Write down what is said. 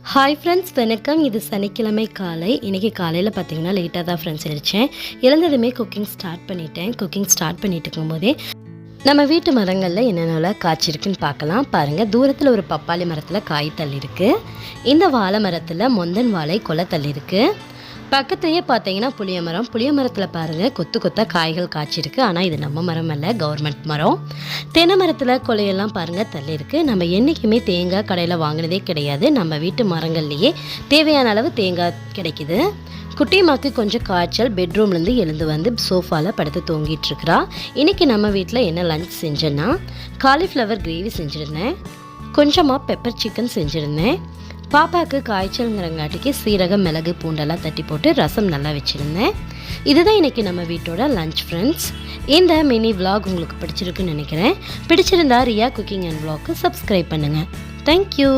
Hi friends, வணக்கம். இது சனிக்கிழமை காலை. இன்றைக்கி காலையில் பார்த்தீங்கன்னா லேட்டாக தான் ஃப்ரெண்ட்ஸ் எழுந்திரிச்சேன். எழுந்ததுமே குக்கிங் ஸ்டார்ட் பண்ணிட்டேன். குக்கிங் ஸ்டார்ட் பண்ணிட்டு இருக்கும்போதே நம்ம வீட்டு மரங்களில் என்னென்னலாம் காய்ச்சிருக்குன்னு பார்க்கலாம். பாருங்கள், தூரத்தில் ஒரு பப்பாளி மரத்தில் காய் தள்ளியிருக்கு. இந்த வாழை மரத்தில் மொந்தன் வாழை கொலை தள்ளியிருக்கு. பக்கத்துலேயே பார்த்தீங்கன்னா புளிய மரத்தில் பாருங்கள் கொத்து கொத்தாக காய்கள் காய்ச்சிருக்கு. ஆனால் இது நம்ம மரம் அல்ல, கவர்மெண்ட் மரம். தென்னை மரத்தில் கொலையெல்லாம் பாருங்கள் தள்ளியிருக்கு. நம்ம என்றைக்குமே தேங்காய் கடையில் வாங்கினதே கிடையாது. நம்ம வீட்டு மரங்கள்லேயே தேவையான அளவு தேங்காய் கிடைக்குது. குட்டிமாக்கு கொஞ்சம் காய்ச்சல், பெட்ரூம்லேருந்து எழுந்து வந்து சோஃபாவில் படுத்து தூங்கிட்டு இருக்கிறா. இன்றைக்கி நம்ம வீட்டில் என்ன லஞ்ச் செஞ்சேன்னா, காலிஃப்ளவர் கிரேவி செஞ்சுருந்தேன், கொஞ்சமாக பெப்பர் சிக்கன் செஞ்சுருந்தேன். பாப்பாவுக்கு காய்ச்சல்ங்கிறங்காட்டிக்கு சீரகம், மிளகு, பூண்டெல்லாம் தட்டி போட்டு ரசம் நல்லா வச்சுருந்தேன். இதுதான் இன்றைக்கி நம்ம வீட்டோட லஞ்ச் ஃப்ரெண்ட்ஸ். இந்த மினி விலாக் உங்களுக்கு பிடிச்சிருக்குன்னு நினைக்கிறேன். பிடிச்சிருந்தா ரியா குக்கிங் அண்ட் விலாக்கு சப்ஸ்கிரைப் பண்ணுங்கள். தேங்க்யூ.